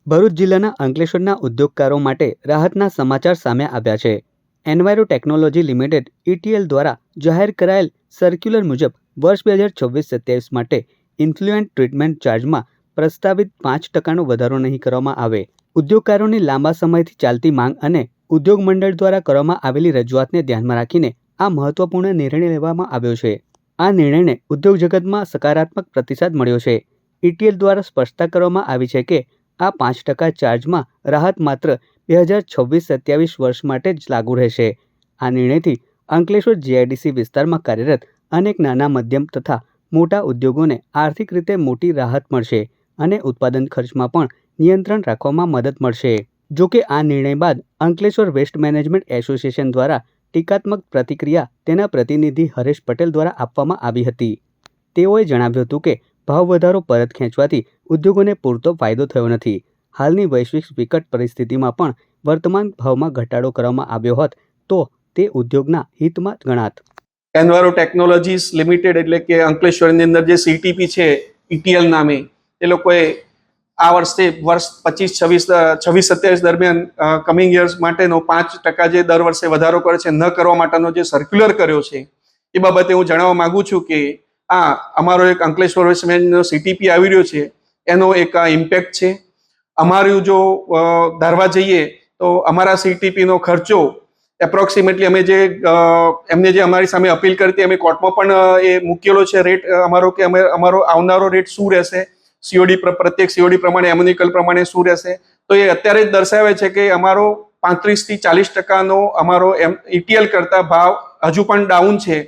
ભરૂચ જિલ્લાના અંકલેશ્વરના ઉદ્યોગકારો માટે રાહતના સમાચાર સામે આવ્યા છે। એન્વાયરો ટેકનોલોજી લિમિટેડ ETL દ્વારા જાહેર કરાયેલ સર્ક્યુલર મુજબ વર્ષ 2026-27 માટે ઇન્ફ્લુએન્ટ ટ્રીટમેન્ટ ચાર્જમાં પ્રસ્તાવિત 5%નો વધારો નહીં કરવામાં આવે। ઉદ્યોગકારોની લાંબા સમયથી ચાલતી માંગ અને ઉદ્યોગ મંડળ દ્વારા કરવામાં આવેલી રજૂઆતને ધ્યાનમાં રાખીને આ મહત્વપૂર્ણ નિર્ણય લેવામાં આવ્યો છે। આ નિર્ણયને ઉદ્યોગ જગતમાં સકારાત્મક પ્રતિસાદ મળ્યો છે। ETL દ્વારા સ્પષ્ટતા કરવામાં આવી છે કે આ 5% ચાર્જમાં રાહત માત્ર 2026-27 વર્ષ માટે જ લાગુ રહેશે। આ નિર્ણયથી અંકલેશ્વર GIDC વિસ્તારમાં કાર્યરત અનેક નાના મધ્યમ તથા મોટા ઉદ્યોગોને આર્થિક રીતે મોટી રાહત મળશે અને ઉત્પાદન ખર્ચમાં પણ નિયંત્રણ રાખવામાં મદદ મળશે। જો કે આ નિર્ણય બાદ અંકલેશ્વર વેસ્ટ મેનેજમેન્ટ એસોસિએશન દ્વારા ટીકાત્મક પ્રતિક્રિયા તેના પ્રતિનિધિ હરેશ પટેલ દ્વારા આપવામાં આવી હતી। તેઓએ જણાવ્યું હતું કે ભાવ વધારો પરત ખેંચવાથી ઉદ્યોગોને પૂરતો ફાયદો થયો નથી। હાલની વૈશ્વિક વિકટ પરિસ્થિતિમાં પણ વર્તમાન ભાવમાં ઘટાડો કરવામાં આવ્યો હોત તો તે ઉદ્યોગના હિતમાં ગણાત। એન્વાયરો ટેકનોલોજીસ લિમિટેડ એટલે કે અંકલેશ્વરની અંદર જે CTP છે ETL નામે, એ લોકોએ આ વર્ષે વર્ષ 26-27 દરમિયાન કમિંગ યર્સ માટેનો 5% જે દર વર્ષે વધારો કરે છે ન કરવા માટેનો જે સર્ક્યુલર કર્યો છે એ બાબતે હું જણાવવા માંગુ છું કે આ અમારો એક અંકલેશ્વર વેસ્ટ મેનેજમેન્ટનો CTP આવી રહ્યો છે એનો એક ઇમ્પેક્ટ છે। અમારું જો ધારવા જઈએ તો અમારા CTP નો ખર્ચો એપ્રોક્સિમેટલી અમે જે એમને જે અમારી સામે અપીલ કરી હતી અમે કોર્ટમાં પણ એ મૂકેલો છે રેટ અમારો કે અમારો આવનારો રેટ શું રહેશે, COD પ્રત્યેક COD પ્રમાણે એમ્યુનિકલ પ્રમાણે શું રહેશે, તો એ અત્યારે જ દર્શાવે છે કે અમારો 35-40%નો અમારો ETL કરતા ભાવ હજુ પણ ડાઉન છે।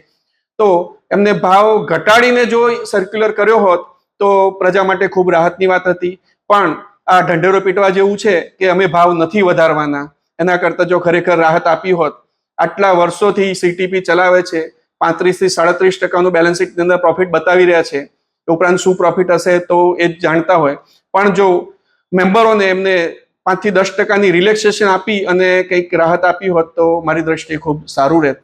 તો એમને ભાવ ઘટાડીને જો સર્ક્યુલર કર્યો હોત તો પ્રજા માટે ખૂબ રાહતની વાત હતી, પણ આ ઢંઢેરો પીટવા જેવું છે કે અમે ભાવ નથી વધારવાના। એના કરતાં જો ખરેખર રાહત આપી હોત, આટલા વર્ષોથી CTP ચલાવે છે, 35-37%નું બેલેન્સ શીટની અંદર પ્રોફિટ બતાવી રહ્યા છે, ઉપરાંત શું પ્રોફિટ હશે તો એ જ જાણતા હોય, પણ જો મેમ્બરોને એમને 5-10%ની રિલેક્સેશન આપી અને કંઈક રાહત આપી હોત તો મારી દ્રષ્ટિએ ખૂબ સારું રહેત।